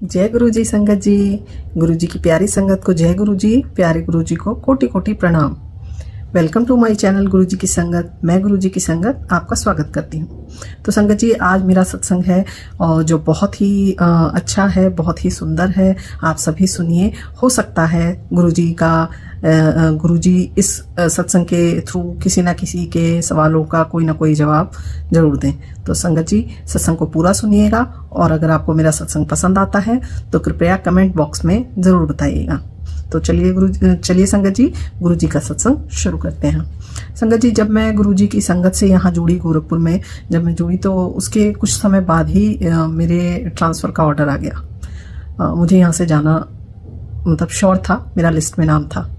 जय गुरु जी संगत जी। गुरु जी की प्यारी संगत को जय गुरु जी, प्यारे गुरु जी को कोटि कोटि प्रणाम। वेलकम टू माय चैनल गुरु जी की संगत। मैं गुरु जी की संगत आपका स्वागत करती हूँ। तो संगत जी, आज मेरा सत्संग है और जो बहुत ही अच्छा है, बहुत ही सुंदर है। आप सभी सुनिए। हो सकता है गुरु जी इस सत्संग के थ्रू किसी ना किसी के सवालों का कोई ना कोई जवाब जरूर दें। तो संगत जी, सत्संग को पूरा सुनिएगा और अगर आपको मेरा सत्संग पसंद आता है तो कृपया कमेंट बॉक्स में जरूर बताइएगा। तो चलिए संगत जी, गुरु जी का सत्संग शुरू करते हैं। संगत जी, जब मैं गुरु जी की संगत से यहाँ जुड़ी गोरखपुर में, जब मैं जुड़ी तो उसके कुछ समय बाद ही मेरे ट्रांसफ़र का ऑर्डर आ गया। मुझे यहाँ से जाना मतलब श्योर था, मेरा लिस्ट में नाम था।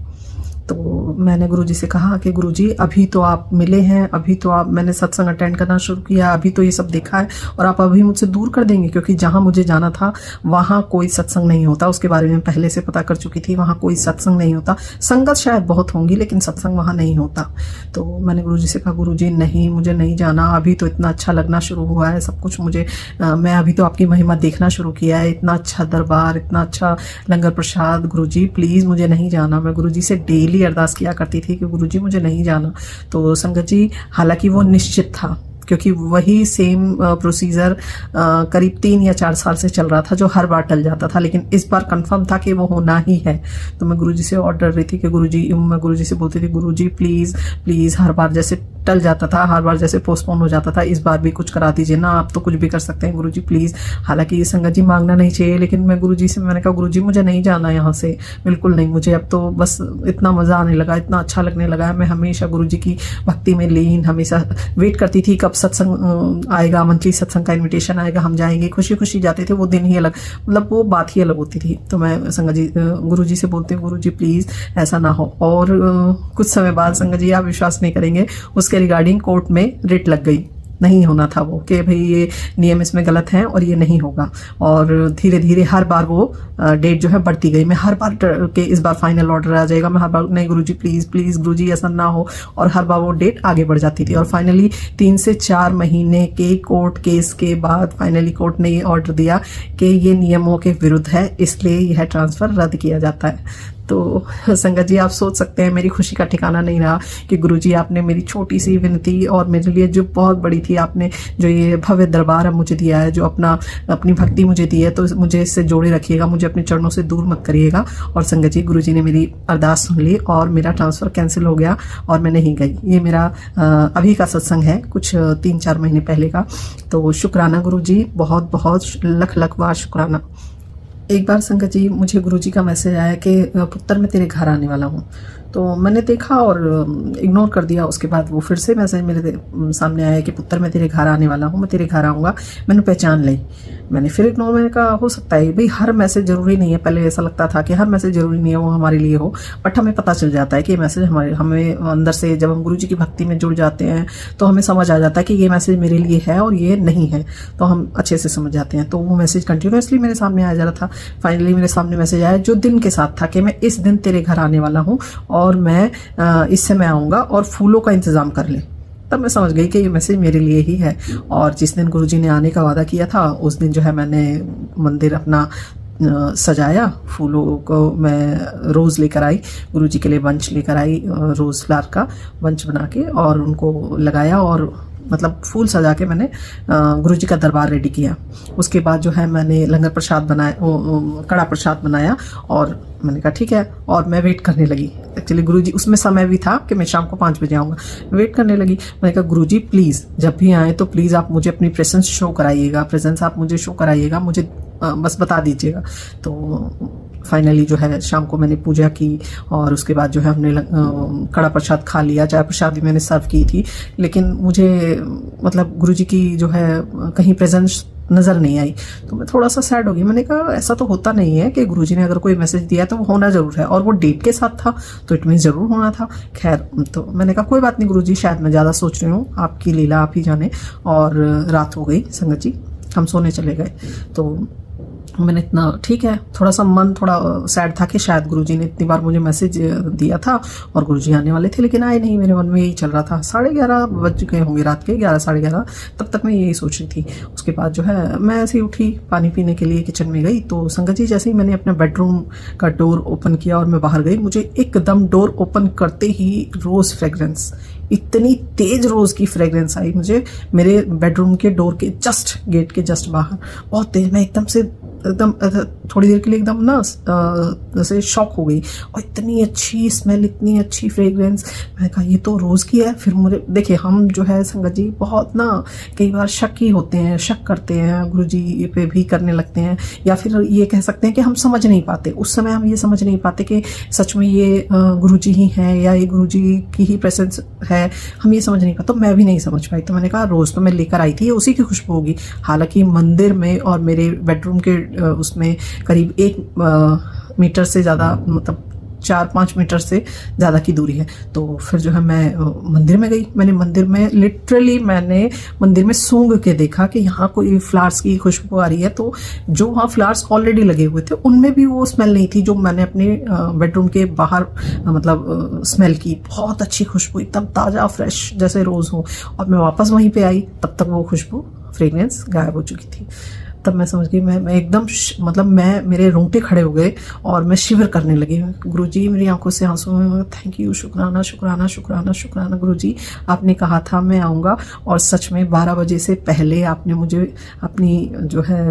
तो मैंने गुरुजी से कहा कि गुरुजी, अभी तो आप मिले हैं, अभी तो मैंने सत्संग अटेंड करना शुरू किया, अभी तो ये सब देखा है और आप अभी मुझसे दूर कर देंगे, क्योंकि जहाँ मुझे जाना था वहाँ कोई सत्संग नहीं होता। उसके बारे में पहले से पता कर चुकी थी, वहाँ कोई सत्संग नहीं होता। संगत शायद बहुत होंगी लेकिन सत्संग वहाँ नहीं होता। तो मैंने गुरुजी से कहा, गुरुजी नहीं, मुझे नहीं जाना, अभी तो इतना अच्छा लगना शुरू हुआ है सब कुछ मुझे। मैं अभी तो आपकी महिमा देखना शुरू किया है, इतना अच्छा दरबार, इतना अच्छा लंगर प्रसाद। गुरुजी प्लीज़ मुझे नहीं जाना। मैं गुरुजी से डेली अरदास किया करती थी कि गुरुजी मुझे नहीं जाना। तो संगत जी, हालांकि वो निश्चित था, क्योंकि वही सेम प्रोसीजर करीब 3 या 4 साल से चल रहा था, जो हर बार टल जाता था, लेकिन इस बार कंफर्म था कि वो होना ही है। तो मैं गुरुजी से ऑर्डर रही थी कि मैं गुरुजी से बोलती थी, गुरुजी प्लीज़ प्लीज़, हर बार जैसे टल जाता था, हर बार जैसे पोस्टपोन हो जाता था, इस बार भी कुछ करा दीजिए ना, आप तो कुछ भी कर सकते हैं गुरुजी प्लीज़। हालांकि ये संगत जी मांगना नहीं चाहिए, लेकिन मैं गुरुजी से मैंने कहा, गुरुजी मुझे नहीं जाना यहाँ से, बिल्कुल नहीं। मुझे अब तो बस इतना मज़ा आने लगा, इतना अच्छा लगने लगा है। मैं हमेशा गुरुजी की भक्ति में लीन, हमेशा वेट करती थी कब सत्संग आएगा, मंथली सत्संग का इन्विटेशन आएगा, हम जाएंगे। खुशी खुशी जाते थे, वो दिन ही अलग, मतलब वो बात ही अलग होती थी। तो मैं संगत जी गुरुजी से बोलती हूँ, गुरुजी प्लीज़ ऐसा ना हो। और कुछ समय बाद संगत जी, आप विश्वास नहीं करेंगे, उसके रिगार्डिंग कोर्ट में रिट लग गई। नहीं होना था वो, कि भाई ये नियम इसमें गलत है और ये नहीं होगा। और धीरे धीरे हर बार वो डेट जो है बढ़ती गई। मैं हर बार के इस बार फाइनल ऑर्डर आ जाएगा, मैं हर बार नहीं गुरुजी प्लीज़ प्लीज़ गुरुजी ऐसा ना हो, और हर बार वो डेट आगे बढ़ जाती थी। और फाइनली 3 से 4 महीने के कोर्ट केस के बाद फाइनली कोर्ट ने ये ऑर्डर दिया कि ये नियमों के विरुद्ध है, इसलिए यह ट्रांसफ़र रद्द किया जाता है। तो संगत जी, आप सोच सकते हैं मेरी खुशी का ठिकाना नहीं रहा कि गुरुजी आपने मेरी छोटी सी विनती और मेरे लिए जो बहुत बड़ी थी, आपने जो ये भव्य दरबार मुझे दिया है, जो अपनी भक्ति मुझे दी है, तो मुझे इससे जोड़े रखिएगा, मुझे अपने चरणों से दूर मत करिएगा। और संगत जी, गुरुजी ने मेरी अरदास सुन ली और मेरा ट्रांसफ़र कैंसिल हो गया और मैं नहीं गई। ये मेरा अभी का सत्संग है, कुछ 3-4 महीने पहले का। तो शुक्राना गुरुजी, बहुत बहुत लख लख बार शुक्राना। एक बार संगत जी, मुझे गुरुजी का मैसेज आया कि पुत्र मैं तेरे घर आने वाला हूँ। तो मैंने देखा और इग्नोर कर दिया। उसके बाद वो फिर से मैसेज मेरे सामने आया कि पुत्र मैं तेरे घर आने वाला हूँ, मैं तेरे घर आऊँगा। मैंने पहचान ली, मैंने फिर इग्नोर, मैंने कहा हो सकता है भाई हर मैसेज जरूरी नहीं है। पहले ऐसा लगता था कि हर मैसेज जरूरी नहीं है वो हमारे लिए हो, बट हमें पता चल जाता है कि ये मैसेज हमें अंदर से, जब हम गुरुजी की भक्ति में जुड़ जाते हैं तो हमें समझ आ जाता है कि ये मैसेज मेरे लिए है और ये नहीं है, तो हम अच्छे से समझ जाते हैं। तो वो मैसेज कंटिन्यूसली मेरे सामने आ जा रहा था। फाइनली मेरे सामने मैसेज आया जो दिन के साथ था कि मैं इस दिन तेरे घर आने वाला हूँ और मैं इससे मैं आऊँगा और फूलों का इंतज़ाम कर ले। तब मैं समझ गई कि ये मैसेज मेरे लिए ही है। और जिस दिन गुरुजी ने आने का वादा किया था, उस दिन जो है मैंने मंदिर अपना सजाया, फूलों को मैं रोज़ लेकर आई, गुरुजी के लिए बंच लेकर आई, रोज़ फ्लावर का बंच बना के और उनको लगाया, और मतलब फूल सजा के मैंने गुरुजी का दरबार रेडी किया। उसके बाद जो है मैंने लंगर प्रसाद बनाया, कड़ा प्रसाद बनाया, और मैंने कहा ठीक है, और मैं वेट करने लगी। एक्चुअली गुरुजी, उसमें समय भी था कि मैं शाम को 5 बजे आऊँगा। वेट करने लगी, मैंने कहा गुरुजी प्लीज़ जब भी आए तो प्लीज़ आप मुझे अपनी प्रेजेंस शो कराइएगा, प्रेजेंस आप मुझे शो कराइएगा, मुझे बस बता दीजिएगा। तो फाइनली जो है शाम को मैंने पूजा की और उसके बाद जो है हमने कड़ा प्रसाद खा लिया। चाय प्रसाद भी मैंने सर्व की थी, लेकिन मुझे मतलब गुरुजी की जो है कहीं प्रेजेंस नज़र नहीं आई। तो मैं थोड़ा सा सैड हो गई। मैंने कहा ऐसा तो होता नहीं है कि गुरुजी ने अगर कोई मैसेज दिया तो वो होना जरूर है, और वो डेट के साथ था तो इट मीन जरूर होना था। खैर, तो मैंने कहा कोई बात नहीं गुरुजी, शायद मैं ज़्यादा सोच रही हूँ, आपकी लीला आप ही जाने। और रात हो गई संगत जी, हम सोने चले गए। तो मैंने इतना ठीक है, थोड़ा सा मन थोड़ा सैड था कि शायद गुरुजी ने इतनी बार मुझे मैसेज दिया था और गुरुजी आने वाले थे लेकिन आए नहीं। मेरे मन में यही चल रहा था। 11:30 बज गए होंगे रात के, 11 साढ़े 11, तब तक मैं यही सोच रही थी। उसके बाद जो है मैं ऐसे ही उठी, पानी पीने के लिए किचन में गई तो संगत जी जैसे ही मैंने अपने बेडरूम का डोर ओपन किया और मैं बाहर गई, मुझे एकदम डोर ओपन करते ही रोज़ फ्रेग्रेंस, इतनी तेज रोज़ की फ्रेग्रेंस आई मुझे मेरे बेडरूम के डोर के जस्ट, गेट के जस्ट बाहर। बहुत तेज, मैं एकदम थोड़ी देर के लिए एकदम ना जैसे शॉक हो गई। और इतनी अच्छी स्मेल, इतनी अच्छी फ्रेग्रेंस। मैंने कहा ये तो रोज़ की है। फिर मुझे देखिए, हम जो है संगत जी बहुत ना कई बार शक होते हैं, शक करते हैं, गुरुजी पे भी करने लगते हैं, या फिर ये कह सकते हैं कि हम समझ नहीं पाते। उस समय हम ये समझ नहीं पाते कि सच में ये गुरुजी ही हैं या ये गुरुजी की ही प्रेजेंस है, हम ये समझ नहीं पाते। तो मैं भी नहीं समझ पाई। तो मैंने कहा रोज़ तो मैं लेकर आई थी, ये उसी की खुशबू होगी। हालांकि मंदिर में और मेरे बेडरूम के उसमें करीब 1 मीटर से ज़्यादा, मतलब 4-5 मीटर से ज़्यादा की दूरी है। तो फिर जो है मैं मंदिर में गई। मैंने मंदिर में लिटरली मंदिर में सूंघ के देखा कि यहाँ कोई फ्लावर्स की खुशबू आ रही है। तो जो वहाँ फ्लावर्स ऑलरेडी लगे हुए थे उनमें भी वो स्मेल नहीं थी जो मैंने अपने बेडरूम के बाहर मतलब स्मेल की। बहुत अच्छी खुशबू, एकदम ताज़ा फ्रेश जैसे रोज़ हो। और मैं वापस वहीं पर आई, तब तक वो खुशबू फ्रेगनेंस गायब हो चुकी थी। तब मैं समझ गई, मैं एकदम मतलब मेरे रोंगटे खड़े हो गए और मैं शिवर करने लगी। गुरुजी, मेरी आंखों से आंसू, थैंक यू, शुक्राना शुक्राना शुक्राना शुक्राना गुरुजी, आपने कहा था मैं आऊँगा और सच में 12 बजे से पहले आपने मुझे अपनी जो है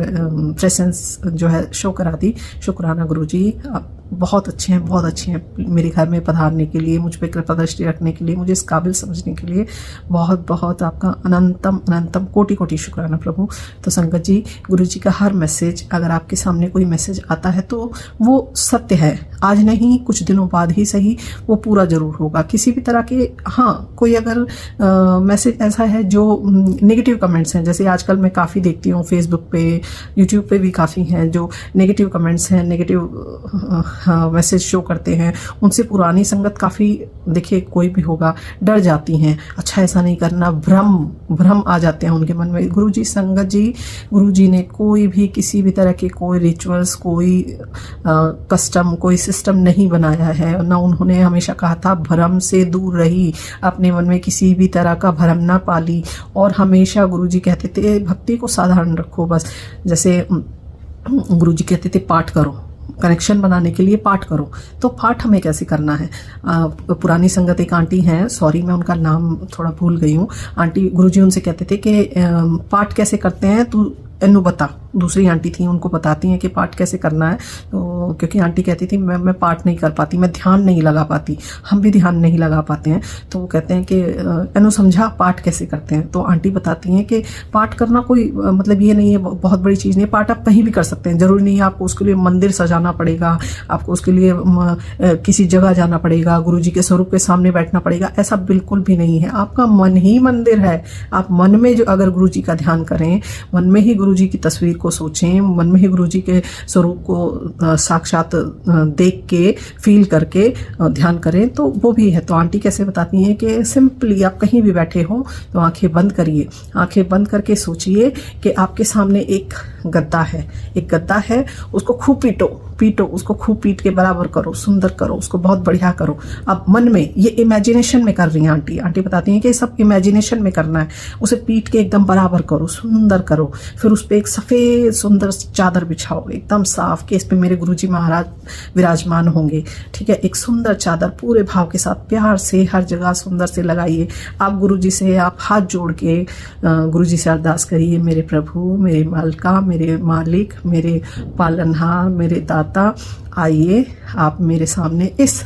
प्रेजेंस जो है शो करा दी। शुक्राना गुरुजी, आप बहुत अच्छे हैं, बहुत अच्छे हैं। मेरे घर में पधारने के लिए, मुझ पर कृपा दृष्टि रखने के लिए, मुझे इस काबिल समझने के लिए बहुत बहुत आपका अनंतम अनंतम कोटि कोटि शुक्राना प्रभु। तो संगत जी, गुरु जी का हर मैसेज, अगर आपके सामने कोई मैसेज आता है तो वो सत्य है। आज नहीं, कुछ दिनों बाद ही सही, वो पूरा जरूर होगा। किसी भी तरह के, हाँ, कोई अगर मैसेज ऐसा है जो नेगेटिव कमेंट्स हैं, जैसे आजकल मैं काफ़ी देखती हूँ फेसबुक पे, यूट्यूब पे भी काफ़ी हैं जो नेगेटिव कमेंट्स हैं, नेगेटिव मैसेज शो करते हैं, उनसे पुरानी संगत काफ़ी, देखिए कोई भी होगा, डर जाती हैं। अच्छा, ऐसा नहीं करना, भ्रम आ जाते हैं उनके मन में। गुरुजी, संगत जी, गुरुजी ने कोई भी किसी भी तरह के कोई रिचुअल्स, कोई कस्टम, कोई सिस्टम नहीं बनाया है। ना उन्होंने हमेशा कहा था भ्रम से दूर रही, अपने मन में किसी भी तरह का भ्रम ना पाली। और हमेशा गुरुजी कहते थे भक्ति को साधारण रखो। बस जैसे गुरुजी कहते थे पाठ करो, कनेक्शन बनाने के लिए पाठ करो। तो पाठ हमें कैसे करना है? पुरानी संगत एक आंटी हैं, सॉरी मैं उनका नाम थोड़ा भूल गई हूँ, आंटी, गुरुजी उनसे कहते थे कि पाठ कैसे करते हैं तू एनु बता। दूसरी आंटी थी, उनको बताती हैं कि पाठ कैसे करना है। तो क्योंकि आंटी कहती थी मैं पाठ नहीं कर पाती, मैं ध्यान नहीं लगा पाती, हम भी ध्यान नहीं लगा पाते हैं। तो वो कहते हैं कि एनु समझा पाठ कैसे करते हैं। तो आंटी बताती हैं कि पाठ करना कोई मतलब ये नहीं है, बहुत बड़ी चीज़ नहीं है। पाठ आप कहीं भी कर सकते हैं, जरूरी नहीं है आपको उसके लिए मंदिर सजाना पड़ेगा, आपको उसके लिए किसी जगह जाना पड़ेगा, गुरुजी के स्वरूप के सामने बैठना पड़ेगा। ऐसा बिल्कुल भी नहीं है। आपका मन ही मंदिर है। आप मन में जो अगर गुरुजी का ध्यान करें, मन में ही गुरुजी की तस्वीर को सोचें, मन में ही गुरुजी के स्वरूप को साक्षात देख के, फील करके ध्यान करें, तो वो भी है। तो आंटी कैसे बताती हैं कि सिंपली आप कहीं भी बैठे हो तो आंखें बंद करिए, आंखें बंद करके सोचिए कि आपके सामने एक गद्दा है, एक गद्दा है, उसको खूब पीटो, उसको खूब पीट के बराबर करो, सुंदर करो, उसको बहुत बढ़िया करो। अब मन में, ये इमेजिनेशन में कर रही हैं आंटी बताती हैं कि सब इमेजिनेशन में करना है। उसे पीट के एकदम बराबर करो, सुंदर करो। फिर उस पर एक सफ़ेद सुंदर चादर बिछाओ, एकदम साफ, कि इस पे मेरे गुरुजी महाराज विराजमान होंगे। ठीक है, एक सुंदर चादर पूरे भाव के साथ प्यार से हर जगह सुंदर से लगाइए। आप गुरुजी से आप हाथ जोड़ के गुरुजी से अरदास करिए, मेरे प्रभु, मेरे मालिका, मेरे मालिक, मेरे पालनहार, मेरे दाता, आइए आप मेरे सामने इस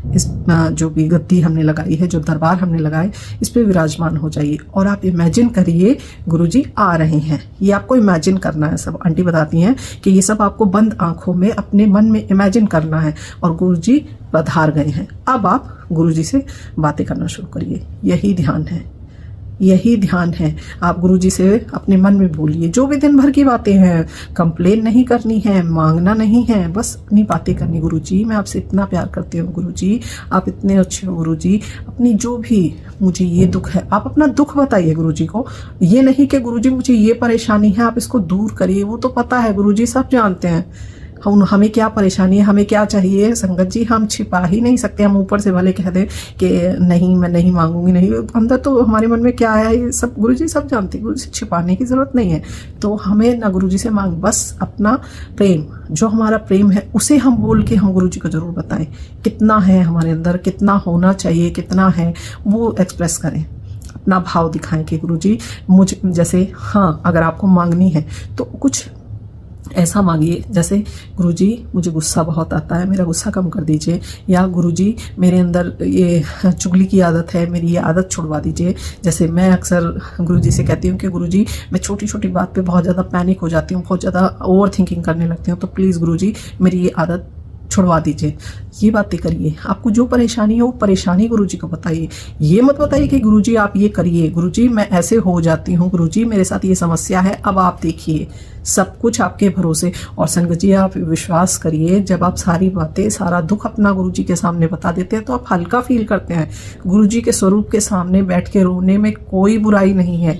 जो भी गद्दी हमने लगाई है, जो दरबार हमने लगाए, इस पे विराजमान हो जाइए। और आप इमेजिन करिए गुरुजी आ रहे हैं। ये आपको इमेजिन करना है सब। आंटी बताती हैं कि ये सब आपको बंद आंखों में अपने मन में इमेजिन करना है और गुरुजी पधार गए हैं। अब आप गुरुजी से बातें करना शुरू करिए। यही ध्यान है, यही ध्यान है। आप गुरुजी से अपने मन में बोलिए, जो भी दिन भर की बातें हैं, कंप्लेन नहीं करनी है, मांगना नहीं है, बस अपनी बातें करनी। गुरुजी मैं आपसे इतना प्यार करती हूँ, गुरुजी आप इतने अच्छे हो, गुरुजी अपनी जो भी मुझे ये दुख है, आप अपना दुख बताइए गुरुजी को। ये नहीं कि गुरुजी मुझे ये परेशानी है, आप इसको दूर करिए, वो तो पता है गुरुजी, सब जानते हैं हमें क्या परेशानी है, हमें क्या चाहिए। संगत जी हम छिपा ही नहीं सकते, हम ऊपर से भले कह दें कि नहीं मैं नहीं मांगूंगी, नहीं, अंदर तो हमारे मन में क्या है ये सब गुरुजी सब जानते हैं, गुरुजी छिपाने की जरूरत नहीं है। तो हमें ना गुरुजी से मांग, बस अपना प्रेम, जो हमारा प्रेम है उसे हम बोल के हम गुरुजी को जरूर बताएं, कितना है हमारे अंदर, कितना होना चाहिए, कितना है वो एक्सप्रेस करें, अपना भाव दिखाएं कि गुरुजी मुझ जैसे, हाँ अगर आपको मांगनी है तो कुछ ऐसा मांगिए जैसे गुरुजी मुझे गुस्सा बहुत आता है, मेरा गुस्सा कम कर दीजिए, या गुरुजी मेरे अंदर ये चुगली की आदत है, मेरी ये आदत छुड़वा दीजिए। जैसे मैं अक्सर गुरुजी से कहती हूँ कि गुरुजी मैं छोटी छोटी बात पे बहुत ज़्यादा पैनिक हो जाती हूँ, बहुत ज़्यादा ओवर थिंकिंग करने लगती हूँ, तो प्लीज़ गुरुजी मेरी ये आदत छुड़वा दीजिए। ये बातें करिए, आपको जो परेशानी हो वो परेशानी गुरुजी को बताइए। ये मत बताइए कि गुरुजी आप ये करिए, गुरुजी मैं ऐसे हो जाती हूँ, गुरुजी मेरे साथ ये समस्या है, अब आप देखिए, सब कुछ आपके भरोसे। और संगत जी आप विश्वास करिए, जब आप सारी बातें, सारा दुख अपना गुरुजी के सामने बता देते हैं तो आप हल्का फील करते हैं। गुरुजी के स्वरूप के सामने बैठ के रोने में कोई बुराई नहीं है।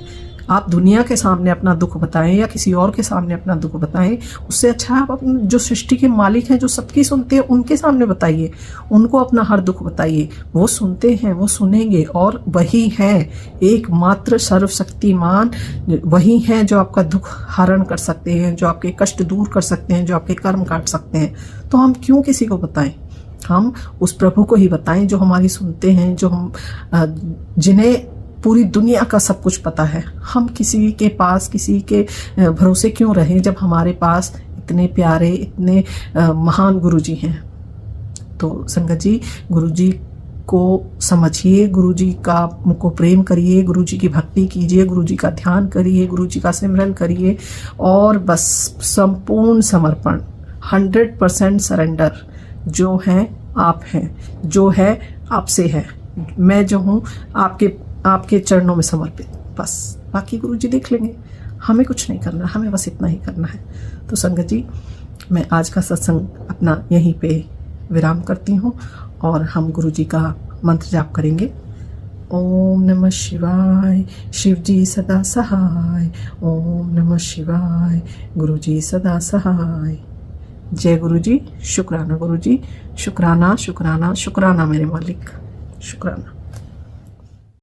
आप दुनिया के सामने अपना दुख बताएं या किसी और के सामने अपना दुख बताएं, उससे अच्छा आप अपने जो सृष्टि के मालिक हैं, जो सबकी सुनते हैं, उनके सामने बताइए, उनको अपना हर दुख बताइए। वो सुनते हैं, वो सुनेंगे, और वही हैं एकमात्र सर्वशक्तिमान, वही हैं जो आपका दुख हरण कर सकते हैं, जो आपके कष्ट दूर कर सकते हैं, जो आपके कर्म काट सकते हैं। तो हम क्यों किसी को बताएं, हम उस प्रभु को ही बताएं जो हमारी सुनते हैं, जो हम जिन्हें पूरी दुनिया का सब कुछ पता है। हम किसी के पास, किसी के भरोसे क्यों रहें जब हमारे पास इतने प्यारे, इतने महान गुरुजी हैं। तो संगत जी गुरुजी को समझिए, गुरुजी का को प्रेम करिए, गुरुजी की भक्ति कीजिए, गुरुजी का ध्यान करिए, गुरुजी का सिमरन करिए, और बस संपूर्ण समर्पण, 100% सरेंडर। जो है आप हैं, जो है आपसे है, मैं जो हूँ आपके चरणों में समर्पित, बस बाकी गुरुजी देख लेंगे, हमें कुछ नहीं करना, हमें बस इतना ही करना है। तो संगत जी मैं आज का सत्संग अपना यहीं पे विराम करती हूँ, और हम गुरुजी का मंत्र जाप करेंगे। ओम नमः शिवाय, शिव जी सदा सहाय। ओम नमः शिवाय, गुरुजी सदा सहाय। जय गुरुजी, शुक्राना गुरुजी, शुक्राना शुक्राना शुक्राना मेरे मालिक, शुक्राना।